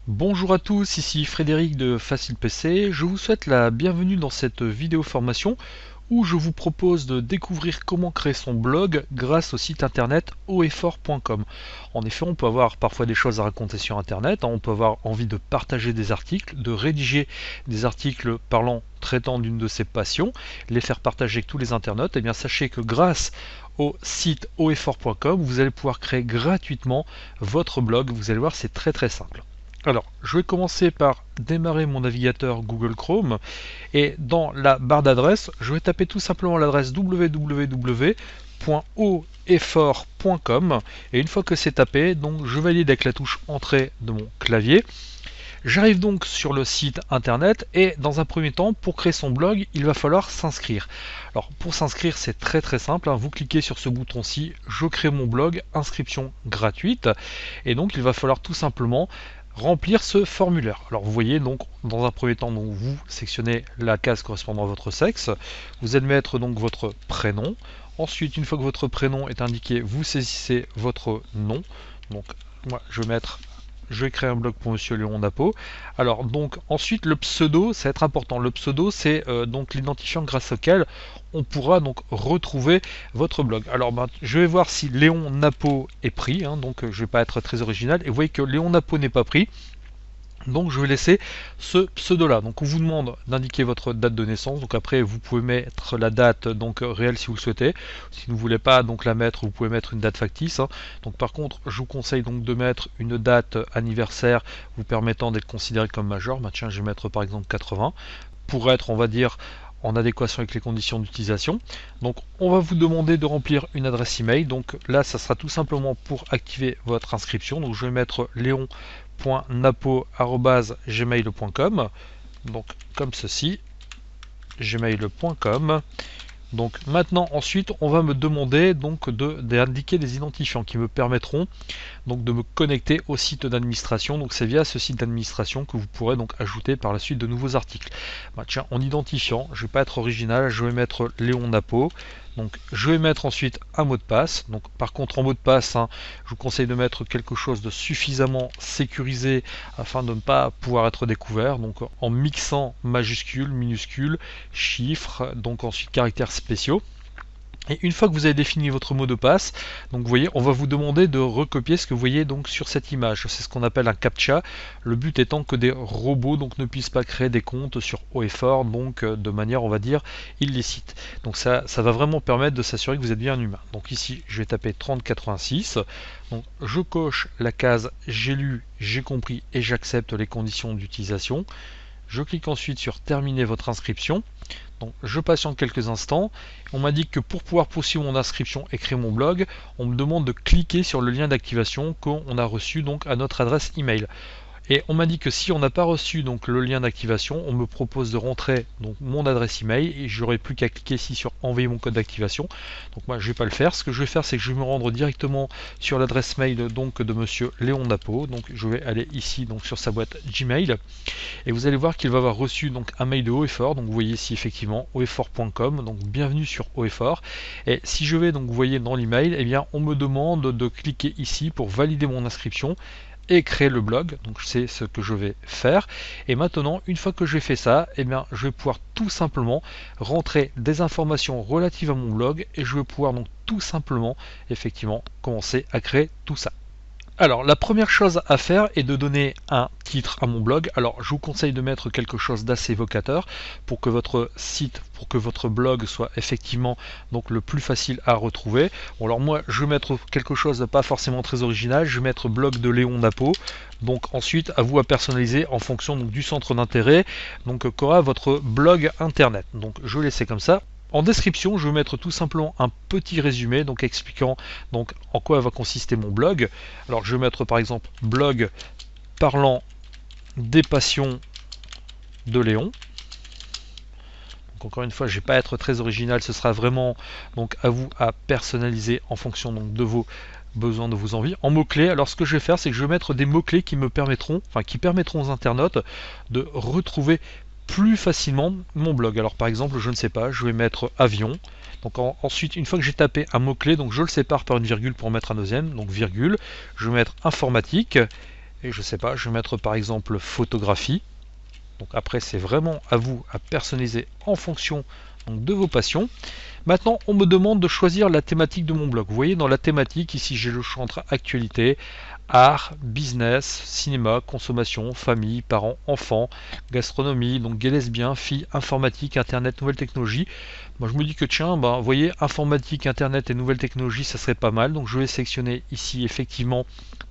Bonjour à tous, ici Frédéric de Facile PC. Je vous souhaite la bienvenue dans cette vidéo formation où je vous propose de découvrir comment créer son blog grâce au site internet hautefort.com. En effet, on peut avoir parfois des choses à raconter sur internet, on peut avoir envie de partager des articles, de rédiger des articles traitant d'une de ses passions, les faire partager avec tous les internautes. Et bien sachez que grâce au site hautefort.com, vous allez pouvoir créer gratuitement votre blog. Vous allez voir, c'est très simple. Alors, je vais commencer par démarrer mon navigateur Google Chrome et dans la barre d'adresse, je vais taper tout simplement l'adresse www.hautefort.com et une fois que c'est tapé, donc je valide avec la touche Entrée de mon clavier. J'arrive donc sur le site internet et dans un premier temps, pour créer son blog, il va falloir s'inscrire. Alors pour s'inscrire, c'est très simple, vous cliquez sur ce bouton-ci, je crée mon blog, inscription gratuite, et donc il va falloir tout simplement remplir ce formulaire. Alors vous voyez donc dans un premier temps donc, vous sélectionnez la case correspondant à votre sexe, vous allez mettre donc votre prénom. Ensuite, une fois que votre prénom est indiqué, vous saisissez votre nom. Donc moi je vais créer un blog pour Monsieur Léon Napo. Alors donc ensuite le pseudo, ça va être important. Le pseudo c'est donc l'identifiant grâce auquel on pourra donc retrouver votre blog. Alors je vais voir si Léon Napo est pris, donc je vais pas être très original. Et vous voyez que Léon Napo n'est pas pris. Donc je vais laisser ce pseudo là. Donc on vous demande d'indiquer votre date de naissance. Donc après vous pouvez mettre la date donc réelle si vous le souhaitez. Si vous ne voulez pas donc la mettre, vous pouvez mettre une date factice. Donc par contre je vous conseille donc de mettre une date anniversaire vous permettant d'être considéré comme majeur. Tiens, je vais mettre par exemple 80 pour être, on va dire, en adéquation avec les conditions d'utilisation. Donc on va vous demander de remplir une adresse email. Donc là ça sera tout simplement pour activer votre inscription. Donc je vais mettre leon.napo@gmail.com, donc comme ceci, gmail.com. Donc maintenant ensuite on va me demander donc d'indiquer des identifiants qui me permettront donc de me connecter au site d'administration. Donc c'est via ce site d'administration que vous pourrez donc ajouter par la suite de nouveaux articles. Tiens, en identifiant, je vais pas être original, je vais mettre Léon Napo. Donc je vais mettre ensuite un mot de passe. Donc par contre en mot de passe, je vous conseille de mettre quelque chose de suffisamment sécurisé afin de ne pas pouvoir être découvert. Donc en mixant majuscules, minuscules, chiffres, donc ensuite caractères spéciaux. Et une fois que vous avez défini votre mot de passe, donc vous voyez, on va vous demander de recopier ce que vous voyez donc sur cette image. C'est ce qu'on appelle un CAPTCHA. Le but étant que des robots donc ne puissent pas créer des comptes sur haut-et-fort, donc de manière, on va dire, illicite. Donc ça va vraiment permettre de s'assurer que vous êtes bien un humain. Donc ici, je vais taper 3086. Donc je coche la case j'ai lu, j'ai compris et j'accepte les conditions d'utilisation. Je clique ensuite sur terminer votre inscription. Donc je patiente quelques instants. On m'indique que pour pouvoir poursuivre mon inscription et créer mon blog, on me demande de cliquer sur le lien d'activation qu'on a reçu donc à notre adresse email. Et on m'a dit que si on n'a pas reçu donc le lien d'activation, on me propose de rentrer donc mon adresse email et j'aurai plus qu'à cliquer ici sur envoyer mon code d'activation. Donc moi je vais pas le faire. Ce que je vais faire, c'est que je vais me rendre directement sur l'adresse mail donc de Monsieur Léon Napo. Donc je vais aller ici donc sur sa boîte Gmail et vous allez voir qu'il va avoir reçu donc un mail de hautefort. Donc vous voyez ici effectivement hautefort.com. Donc bienvenue sur hautefort. Et si je vais donc vous voyez dans l'email, eh bien on me demande de cliquer ici pour valider mon inscription et créer le blog. Donc c'est ce que je vais faire. Et maintenant, une fois que j'ai fait ça, eh bien, je vais pouvoir tout simplement rentrer des informations relatives à mon blog et je vais pouvoir donc tout simplement effectivement commencer à créer tout ça. Alors la première chose à faire est de donner un titre à mon blog. Alors je vous conseille de mettre quelque chose d'assez évocateur pour que votre site, pour que votre blog soit effectivement donc le plus facile à retrouver. Bon, alors moi je vais mettre quelque chose de pas forcément très original, je vais mettre blog de Léon Napo. Donc ensuite à vous à personnaliser en fonction donc, du centre d'intérêt donc qu'aura votre blog internet. Donc je vais laisser comme ça. En description, je vais mettre tout simplement un petit résumé donc expliquant donc en quoi va consister mon blog. Alors je vais mettre par exemple blog parlant des passions de Léon. Donc encore une fois, je ne vais pas être très original, ce sera vraiment donc à vous à personnaliser en fonction donc de vos besoin de vos envies. En mots-clés, alors ce que je vais faire, c'est que je vais mettre des mots-clés qui permettront aux internautes de retrouver plus facilement mon blog. Alors par exemple, je ne sais pas, je vais mettre avion. Donc ensuite, une fois que j'ai tapé un mot-clé, donc je le sépare par une virgule pour mettre un deuxième, donc virgule, je vais mettre informatique, et je sais pas, je vais mettre par exemple photographie. Donc après c'est vraiment à vous à personnaliser en fonction donc, de vos passions. Maintenant on me demande de choisir la thématique de mon blog. Vous voyez dans la thématique ici j'ai le choix entre actualité, art, business, cinéma, consommation, famille, parents, enfants, gastronomie, donc gay, lesbien, filles, informatique, internet, nouvelles technologies. Moi je me dis que tiens, vous voyez, informatique, internet et nouvelles technologies, ça serait pas mal. Donc je vais sélectionner ici effectivement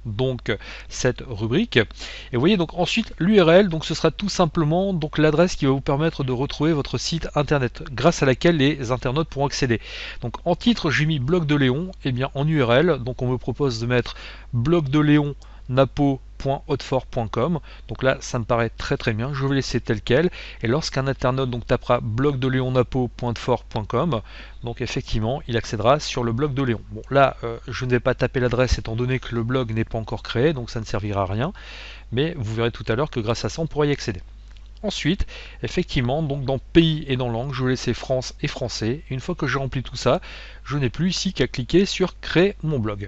donc cette rubrique. Et vous voyez donc ensuite l'URL, donc ce sera tout simplement donc l'adresse qui va vous permettre de retrouver votre site internet, grâce à laquelle les internautes pourront accéder. Donc en titre j'ai mis blog de Léon, et bien en URL, donc on me propose de mettre blog de Léon napo.hotfort.com. Donc là ça me paraît très très bien, je vais laisser tel quel, et lorsqu'un internaute donc tapera blog de Léon napo.hotfort.com, donc effectivement il accédera sur le blog de Léon. Bon là je ne vais pas taper l'adresse étant donné que le blog n'est pas encore créé, donc ça ne servira à rien, mais vous verrez tout à l'heure que grâce à ça on pourra y accéder. Ensuite, effectivement, donc dans pays et dans langue, je vais laisser France et français. Et une fois que j'ai rempli tout ça, je n'ai plus ici qu'à cliquer sur créer mon blog.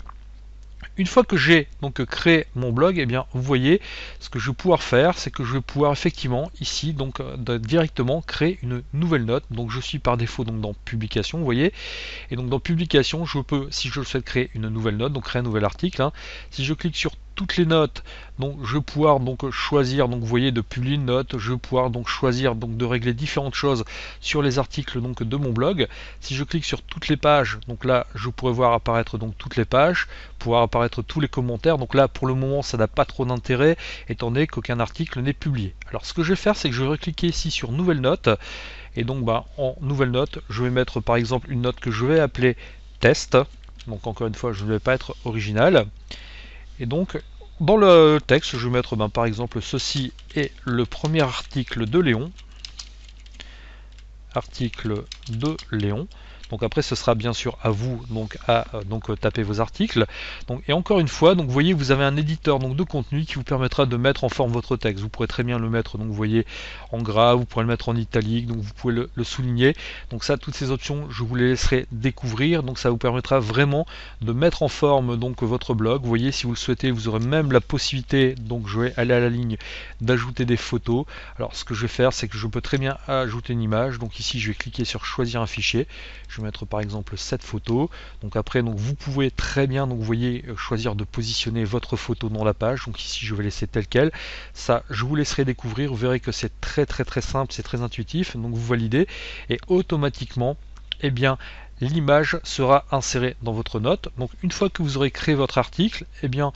Une fois que j'ai donc créé mon blog, eh bien vous voyez ce que je vais pouvoir faire, c'est que je vais pouvoir effectivement ici donc directement créer une nouvelle note. Donc je suis par défaut donc dans publication, vous voyez, et donc dans publication, je peux, si je le souhaite, créer une nouvelle note, donc créer un nouvel article. Si je clique sur toutes les notes, donc je vais pouvoir donc choisir, donc vous voyez, de publier une note, je vais pouvoir donc choisir donc de régler différentes choses sur les articles donc de mon blog. Si je clique sur toutes les pages, donc là je pourrais voir apparaître donc toutes les pages, pouvoir apparaître tous les commentaires. Donc là pour le moment ça n'a pas trop d'intérêt étant donné qu'aucun article n'est publié. Alors ce que je vais faire, c'est que je vais cliquer ici sur nouvelle note, et donc en nouvelle note je vais mettre par exemple une note que je vais appeler test. Donc encore une fois je ne vais pas être original. Et donc, dans le texte, je vais mettre par exemple ceci est le premier article de Léon. Article de Léon. Donc après ce sera bien sûr à vous donc à taper vos articles. Donc, et encore une fois, donc vous voyez vous avez un éditeur donc de contenu qui vous permettra de mettre en forme votre texte. Vous pourrez très bien le mettre donc vous voyez en gras, vous pourrez le mettre en italique, donc vous pouvez le souligner. Donc ça, toutes ces options je vous les laisserai découvrir. Donc ça vous permettra vraiment de mettre en forme donc votre blog. Vous voyez, si vous le souhaitez, vous aurez même la possibilité, donc je vais aller à la ligne, d'ajouter des photos. Alors ce que je vais faire, c'est que je peux très bien ajouter une image. Donc ici je vais cliquer sur choisir un fichier. Je vais mettre par exemple cette photo. Donc après donc vous pouvez très bien donc vous voyez choisir de positionner votre photo dans la page. Donc ici je vais laisser tel quel. Ça je vous laisserai découvrir. Vous verrez que c'est très simple, c'est très intuitif. Donc vous validez et automatiquement eh bien l'image sera insérée dans votre note. Donc une fois que vous aurez créé votre article, eh bien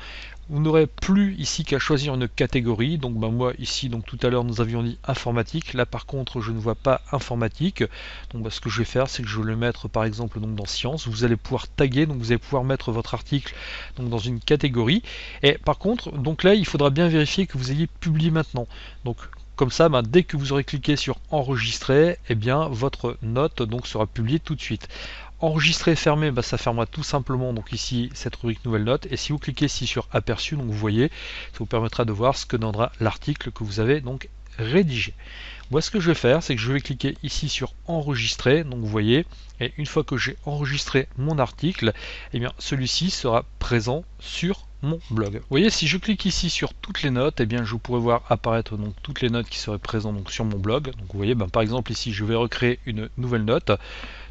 vous n'aurez plus ici qu'à choisir une catégorie. Donc moi ici, donc tout à l'heure nous avions dit informatique. Là par contre je ne vois pas informatique. Donc ce que je vais faire, c'est que je vais le mettre par exemple donc dans sciences. Vous allez pouvoir taguer, donc vous allez pouvoir mettre votre article donc dans une catégorie. Et par contre, donc là il faudra bien vérifier que vous ayez publié maintenant. Donc comme ça, dès que vous aurez cliqué sur enregistrer, eh bien votre note donc sera publiée tout de suite. Enregistrer et fermer, ça fermera tout simplement donc ici cette rubrique nouvelle note. Et si vous cliquez ici sur aperçu, donc vous voyez, ça vous permettra de voir ce que donnera l'article que vous avez donc rédigé. Moi ce que je vais faire, c'est que je vais cliquer ici sur enregistrer, donc vous voyez, et une fois que j'ai enregistré mon article, eh bien celui-ci sera présent sur mon blog. Vous voyez, si je clique ici sur toutes les notes, eh bien je pourrais voir apparaître donc toutes les notes qui seraient présentes donc sur mon blog. Donc vous voyez, par exemple ici je vais recréer une nouvelle note.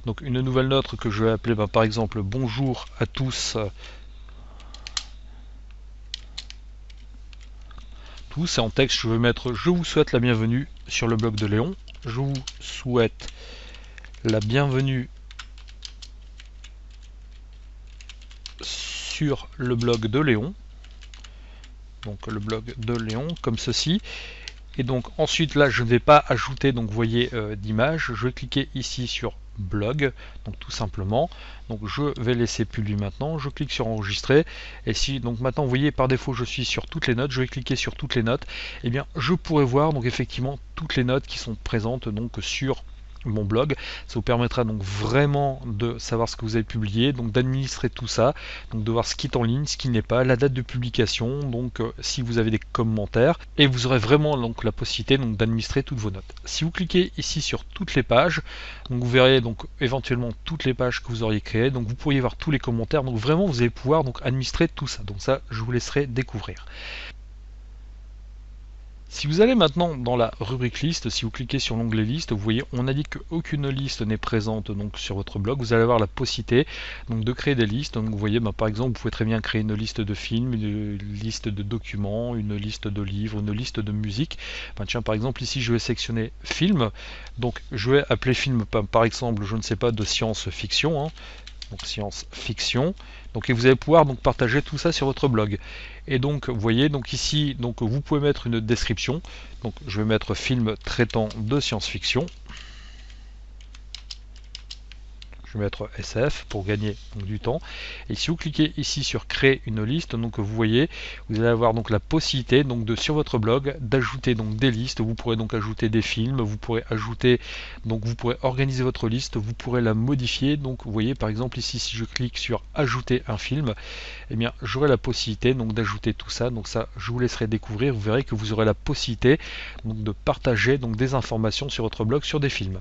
Donc une nouvelle note que je vais appeler par exemple bonjour à tous. Et en texte je vais mettre je vous souhaite la bienvenue sur le blog de Léon. Je vous souhaite la bienvenue sur le blog de Léon. Donc le blog de Léon comme ceci. Et donc ensuite là je ne vais pas ajouter donc vous voyez d'image. Je vais cliquer ici sur blog, donc tout simplement. Donc je vais laisser publier maintenant. Je clique sur enregistrer. Et si donc maintenant vous voyez par défaut je suis sur toutes les notes, je vais cliquer sur toutes les notes. Et bien je pourrais voir donc effectivement toutes les notes qui sont présentes donc sur mon blog. Ça vous permettra donc vraiment de savoir ce que vous avez publié, donc d'administrer tout ça, donc de voir ce qui est en ligne, ce qui n'est pas, la date de publication, donc si vous avez des commentaires, et vous aurez vraiment donc la possibilité donc d'administrer toutes vos notes. Si vous cliquez ici sur toutes les pages, donc vous verrez donc éventuellement toutes les pages que vous auriez créées, donc vous pourriez voir tous les commentaires, donc vraiment vous allez pouvoir donc administrer tout ça. Donc ça je vous laisserai découvrir. Si vous allez maintenant dans la rubrique liste, si vous cliquez sur l'onglet liste, vous voyez on indique qu'aucune liste n'est présente donc sur votre blog. Vous allez avoir la possibilité donc de créer des listes. Donc vous voyez par exemple vous pouvez très bien créer une liste de films, une liste de documents, une liste de livres, une liste de musique. Tiens, par exemple ici je vais sélectionner film, donc je vais appeler film par exemple je ne sais pas de science-fiction. Donc science-fiction, donc et vous allez pouvoir donc partager tout ça sur votre blog. Et donc vous voyez donc ici donc vous pouvez mettre une description. Donc je vais mettre film traitant de science-fiction. Je vais mettre SF pour gagner donc du temps. Et si vous cliquez ici sur créer une liste, donc vous voyez, vous allez avoir donc la possibilité donc de sur votre blog d'ajouter donc des listes. Vous pourrez donc ajouter des films, vous pourrez ajouter donc vous pourrez organiser votre liste, vous pourrez la modifier. Donc vous voyez par exemple ici si je clique sur ajouter un film, eh bien j'aurai la possibilité donc d'ajouter tout ça. Donc ça je vous laisserai découvrir. Vous verrez que vous aurez la possibilité donc de partager donc des informations sur votre blog sur des films.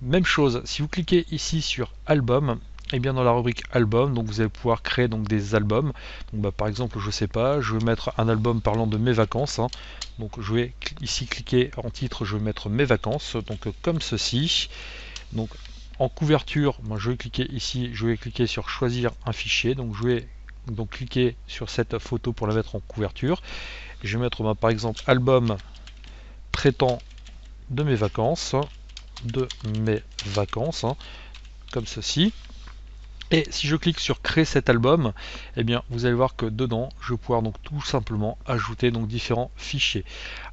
Même chose, si vous cliquez ici sur album, et bien dans la rubrique album, donc vous allez pouvoir créer donc des albums. Donc par exemple, je sais pas, je vais mettre un album parlant de mes vacances. Donc je vais ici cliquer en titre, je vais mettre mes vacances, donc comme ceci. Donc en couverture, moi je vais cliquer ici, je vais cliquer sur choisir un fichier. Donc je vais donc cliquer sur cette photo pour la mettre en couverture. Et je vais mettre par exemple album traitant de mes vacances. Comme ceci. Et si je clique sur créer cet album, eh bien vous allez voir que dedans je vais pouvoir donc tout simplement ajouter donc différents fichiers.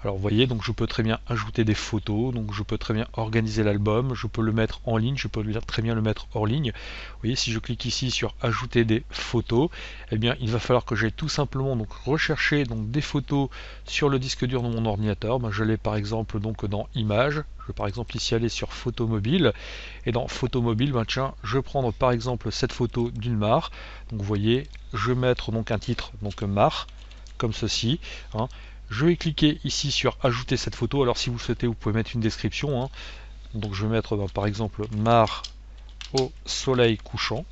Alors vous voyez, donc je peux très bien ajouter des photos, donc je peux très bien organiser l'album, je peux le mettre en ligne, je peux très bien le mettre hors ligne. Vous voyez, si je clique ici sur ajouter des photos, eh bien il va falloir que j'aille tout simplement donc rechercher donc des photos sur le disque dur de mon ordinateur. Je l'ai par exemple donc dans images. Je vais par exemple ici aller sur photo mobile, et dans photo mobile, tiens, je vais prendre par exemple cette photo d'une mare. Donc vous voyez, je vais mettre donc un titre, donc mare, comme ceci. Je vais cliquer ici sur ajouter cette photo. Alors si vous souhaitez, vous pouvez mettre une description. Donc je vais mettre par exemple mare au soleil couchant.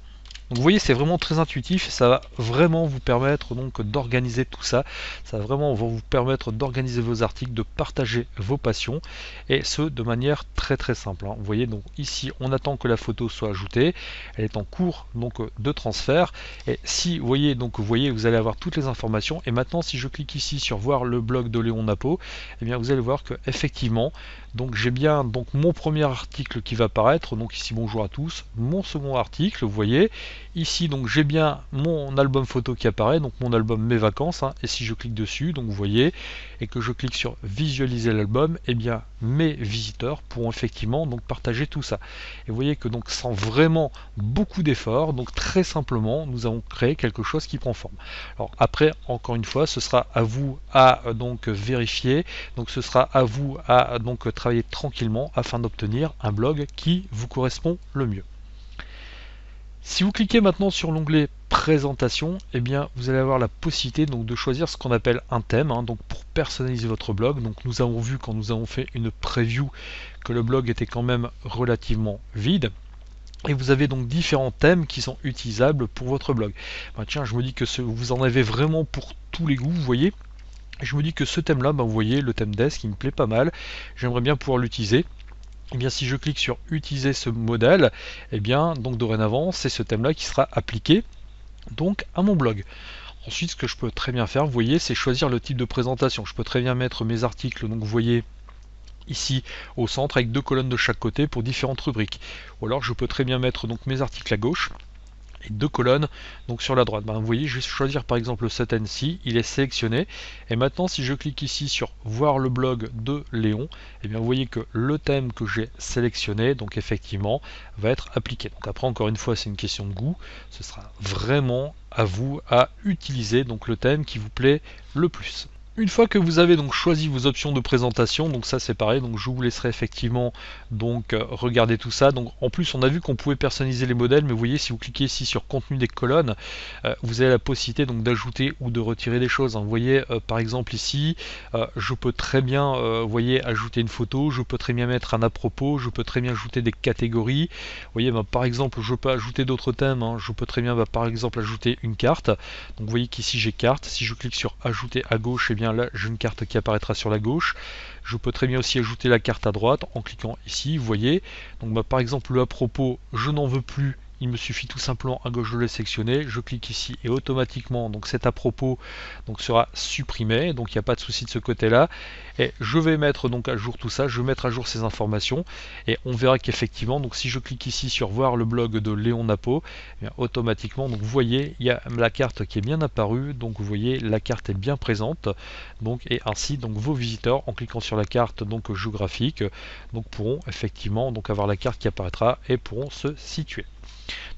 Donc vous voyez, c'est vraiment très intuitif, ça va vraiment vous permettre donc d'organiser tout ça, ça va vraiment vous permettre d'organiser vos articles, de partager vos passions, et ce de manière très simple. Vous voyez, donc ici on attend que la photo soit ajoutée, elle est en cours donc de transfert, et si vous voyez, donc vous allez avoir toutes les informations. Et maintenant si je clique ici sur voir le blog de Léon Napo, eh bien vous allez voir que effectivement donc j'ai bien donc mon premier article qui va apparaître, donc ici bonjour à tous, mon second article, vous voyez. Ici donc j'ai bien mon album photo qui apparaît, donc mon album mes vacances, et si je clique dessus, donc vous voyez, et que je clique sur visualiser l'album, et bien mes visiteurs pourront effectivement donc partager tout ça. Et vous voyez que donc sans vraiment beaucoup d'efforts, donc très simplement nous avons créé quelque chose qui prend forme. Alors après, encore une fois, ce sera à vous à donc vérifier, donc ce sera à vous à donc travailler tranquillement afin d'obtenir un blog qui vous correspond le mieux. Si vous cliquez maintenant sur l'onglet présentation, eh bien vous allez avoir la possibilité donc de choisir ce qu'on appelle un thème, donc pour personnaliser votre blog. Donc nous avons vu quand nous avons fait une preview que le blog était quand même relativement vide. Et vous avez donc différents thèmes qui sont utilisables pour votre blog. Tiens, je me dis que vous en avez vraiment pour tous les goûts, vous voyez. Je me dis que ce thème là, vous voyez, le thème desk, il me plaît pas mal. J'aimerais bien pouvoir l'utiliser. Et bien si je clique sur utiliser ce modèle, et bien donc dorénavant c'est ce thème là qui sera appliqué donc à mon blog. Ensuite ce que je peux très bien faire, vous voyez, c'est choisir le type de présentation. Je peux très bien mettre mes articles, donc vous voyez ici au centre avec deux colonnes de chaque côté pour différentes rubriques. Ou alors je peux très bien mettre donc mes articles à gauche et deux colonnes donc sur la droite. Vous voyez, je vais choisir par exemple ce thème-ci, il est sélectionné, et maintenant si je clique ici sur voir le blog de Léon, et bien vous voyez que le thème que j'ai sélectionné donc effectivement va être appliqué. Donc après encore une fois c'est une question de goût, ce sera vraiment à vous à utiliser donc le thème qui vous plaît le plus. Une fois que vous avez donc choisi vos options de présentation, donc ça c'est pareil, donc je vous laisserai effectivement donc regarder tout ça. Donc en plus on a vu qu'on pouvait personnaliser les modèles, mais vous voyez si vous cliquez ici sur contenu des colonnes, vous avez la possibilité donc d'ajouter ou de retirer des choses. Vous voyez par exemple ici, je peux très bien vous voyez ajouter une photo, je peux très bien mettre un à propos, je peux très bien ajouter des catégories. Vous voyez par exemple je peux ajouter d'autres thèmes, je peux très bien par exemple ajouter une carte. Donc vous voyez qu'ici j'ai carte, si je clique sur ajouter à gauche, et bien bien là j'ai une carte qui apparaîtra sur la gauche. Je peux très bien aussi ajouter la carte à droite en cliquant ici, vous voyez. Donc bah, par exemple le à propos, je n'en veux plus. Il me suffit tout simplement à gauche de le sélectionner, je clique ici et automatiquement donc cet à propos donc sera supprimé, donc il n'y a pas de souci de ce côté là. Et je vais mettre donc à jour tout ça, je vais mettre à jour ces informations et on verra qu'effectivement donc si je clique ici sur voir le blog de Léon Napo, eh bien, automatiquement donc vous voyez il y a la carte qui est bien apparue, donc vous voyez la carte est bien présente, donc et ainsi donc vos visiteurs en cliquant sur la carte donc géographique donc pourront effectivement donc avoir la carte qui apparaîtra et pourront se situer.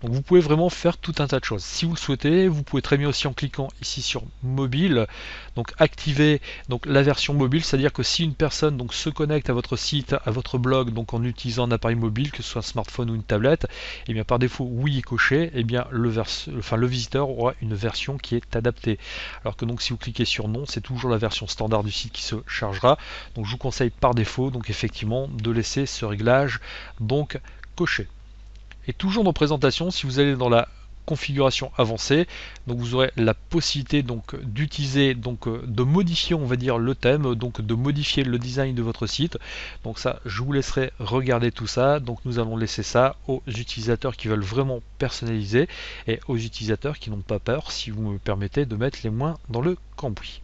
Donc vous pouvez vraiment faire tout un tas de choses. Si vous le souhaitez, vous pouvez très bien aussi en cliquant ici sur mobile, donc activer donc la version mobile, c'est-à-dire que si une personne donc se connecte à votre site, à votre blog, donc en utilisant un appareil mobile, que ce soit un smartphone ou une tablette, et bien par défaut oui est coché, et bien le visiteur aura une version qui est adaptée. Alors que donc si vous cliquez sur non, c'est toujours la version standard du site qui se chargera. Donc je vous conseille par défaut donc effectivement de laisser ce réglage donc coché. Et toujours dans présentation, si vous allez dans la configuration avancée, donc vous aurez la possibilité donc d'utiliser donc de modifier on va dire le thème, donc de modifier le design de votre site. Donc ça je vous laisserai regarder tout ça. Donc nous allons laisser ça aux utilisateurs qui veulent vraiment personnaliser et aux utilisateurs qui n'ont pas peur, si vous me permettez de mettre les mains dans le cambouis.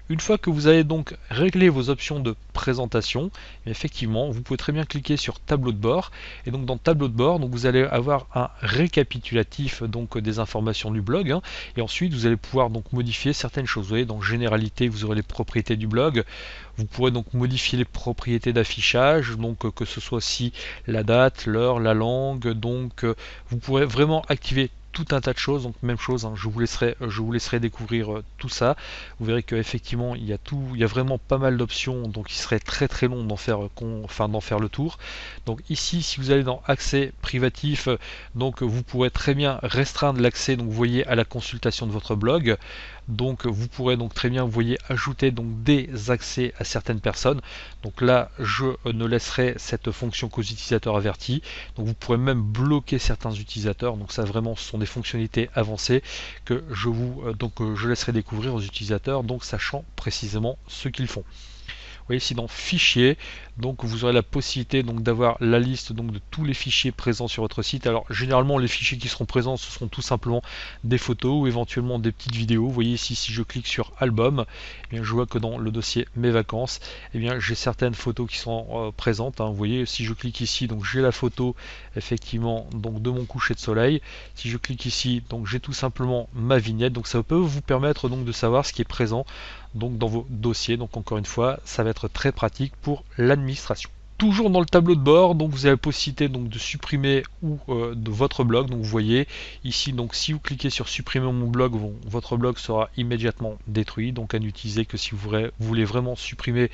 Une fois que vous avez donc réglé vos options de présentation, effectivement, vous pouvez très bien cliquer sur tableau de bord. Et donc dans tableau de bord, donc vous allez avoir un récapitulatif donc des informations du blog. Et ensuite, vous allez pouvoir donc modifier certaines choses. Vous voyez, dans généralité, vous aurez les propriétés du blog. Vous pourrez donc modifier les propriétés d'affichage, donc que ce soit aussi la date, l'heure, la langue. Donc vous pourrez vraiment activer tout un tas de choses, donc même chose, je vous laisserai découvrir tout ça. Vous verrez qu'effectivement il y a vraiment pas mal d'options, donc il serait très long d'en faire le tour. Donc ici, si vous allez dans accès privatif, donc vous pourrez très bien restreindre l'accès, donc vous voyez, à la consultation de votre blog. Donc vous pourrez donc très bien, vous voyez, ajouter donc des accès à certaines personnes. Donc là je ne laisserai cette fonction qu'aux utilisateurs avertis. Donc vous pourrez même bloquer certains utilisateurs. Donc ça vraiment ce sont des fonctionnalités avancées que je laisserai découvrir aux utilisateurs, donc sachant précisément ce qu'ils font. Vous voyez ici dans fichiers, donc vous aurez la possibilité donc d'avoir la liste donc de tous les fichiers présents sur votre site. Alors généralement les fichiers qui seront présents, ce seront tout simplement des photos ou éventuellement des petites vidéos. Vous voyez ici, si je clique sur album, eh bien, je vois que dans le dossier mes vacances, eh bien j'ai certaines photos qui sont présentes. Vous voyez, si je clique ici, donc j'ai la photo effectivement donc de mon coucher de soleil. Si je clique ici, donc j'ai tout simplement ma vignette. Donc ça peut vous permettre donc de savoir ce qui est présent donc dans vos dossiers. Donc encore une fois, ça va être très pratique pour l'administration. Toujours dans le tableau de bord, donc vous avez la possibilité donc de supprimer ou de votre blog. Donc vous voyez ici, donc si vous cliquez sur supprimer mon blog, votre blog sera immédiatement détruit. Donc à n'utiliser que si vous voulez vraiment supprimer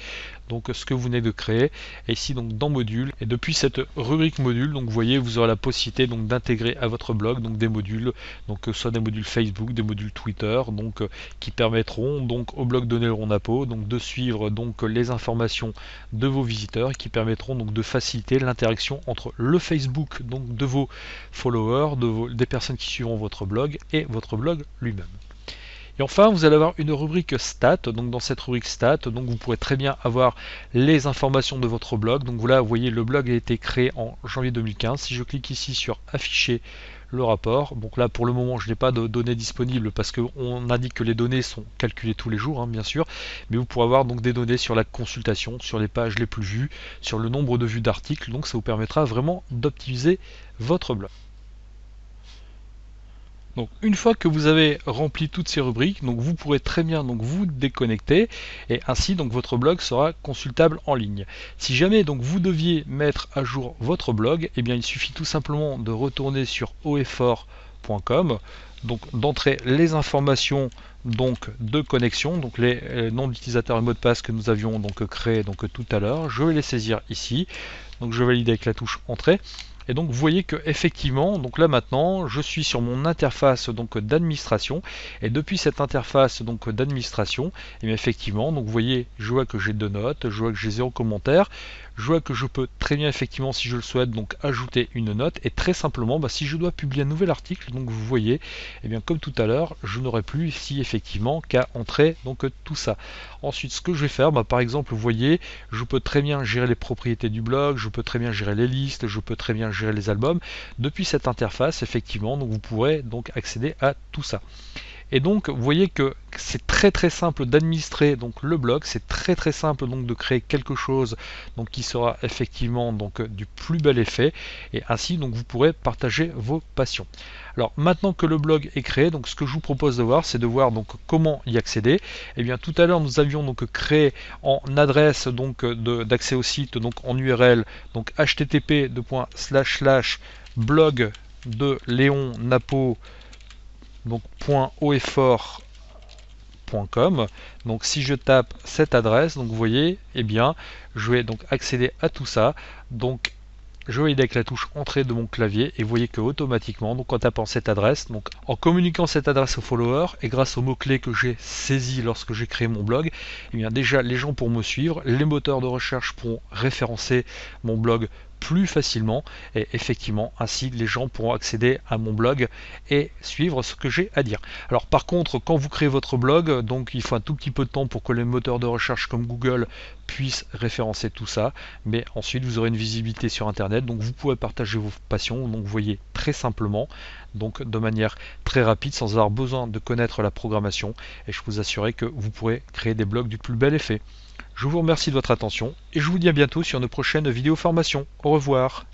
donc ce que vous venez de créer. Et ici donc dans module, et depuis cette rubrique module, donc vous voyez, vous aurez la possibilité donc d'intégrer à votre blog donc des modules, donc que ce soit des modules Facebook, des modules Twitter, donc qui permettront donc au blog de Léon Napo donc de suivre donc les informations de vos visiteurs, et qui permettront donc de faciliter l'interaction entre le Facebook donc de vos followers, des personnes qui suivront votre blog et votre blog lui-même. Et enfin, vous allez avoir une rubrique stats. Donc dans cette rubrique stats, donc vous pourrez très bien avoir les informations de votre blog. Donc voilà, vous voyez, le blog a été créé en janvier 2015. Si je clique ici sur afficher le rapport, donc là pour le moment je n'ai pas de données disponibles parce qu'on indique que les données sont calculées tous les jours, bien sûr, mais vous pourrez avoir donc des données sur la consultation, sur les pages les plus vues, sur le nombre de vues d'articles. Donc ça vous permettra vraiment d'optimiser votre blog. Donc une fois que vous avez rempli toutes ces rubriques, donc vous pourrez très bien donc vous déconnecter et ainsi donc votre blog sera consultable en ligne. Si jamais donc vous deviez mettre à jour votre blog, eh bien il suffit tout simplement de retourner sur hautefort.com, donc d'entrer les informations donc de connexion, donc les noms d'utilisateurs et mots de passe que nous avions donc créés donc tout à l'heure. Je vais les saisir ici, donc je valide avec la touche entrée. Et donc vous voyez que effectivement, donc là maintenant, je suis sur mon interface donc d'administration, et depuis cette interface donc d'administration, et bien effectivement, donc vous voyez, je vois que j'ai 2 notes, je vois que j'ai 0 commentaire, je vois que je peux très bien effectivement, si je le souhaite, donc ajouter une note, et très simplement, si je dois publier un nouvel article, donc vous voyez, et bien comme tout à l'heure, je n'aurai plus ici effectivement qu'à entrer donc tout ça. Ensuite, ce que je vais faire, par exemple, vous voyez, je peux très bien gérer les propriétés du blog, je peux très bien gérer les listes, je peux très bien gérer les albums. Depuis cette interface, effectivement, donc vous pourrez donc accéder à tout ça. Et donc vous voyez que c'est très simple d'administrer donc le blog, c'est très simple donc de créer quelque chose donc qui sera effectivement donc du plus bel effet, et ainsi donc vous pourrez partager vos passions. Alors maintenant que le blog est créé, donc ce que je vous propose de voir, c'est de voir donc comment y accéder. Et bien tout à l'heure nous avions donc créé en adresse donc d'accès au site, donc en URL, donc http://blog de Léon Napo, donc .hautefort.com. Donc si je tape cette adresse, donc vous voyez, eh bien je vais donc accéder à tout ça. Donc je vais avec la touche entrée de mon clavier, et vous voyez que automatiquement, donc en tapant cette adresse, donc en communiquant cette adresse aux followers, et grâce aux mots-clés que j'ai saisis lorsque j'ai créé mon blog, eh bien déjà les gens pourront me suivre, les moteurs de recherche pourront référencer mon blog plus facilement, et effectivement ainsi les gens pourront accéder à mon blog et suivre ce que j'ai à dire. Alors par contre, quand vous créez votre blog, donc il faut un tout petit peu de temps pour que les moteurs de recherche comme Google puissent référencer tout ça, mais ensuite vous aurez une visibilité sur internet, donc vous pouvez partager vos passions, donc vous voyez très simplement, donc de manière très rapide, sans avoir besoin de connaître la programmation, et je vous assure que vous pourrez créer des blogs du plus bel effet. Je vous remercie de votre attention et je vous dis à bientôt sur une prochaine vidéo formation. Au revoir.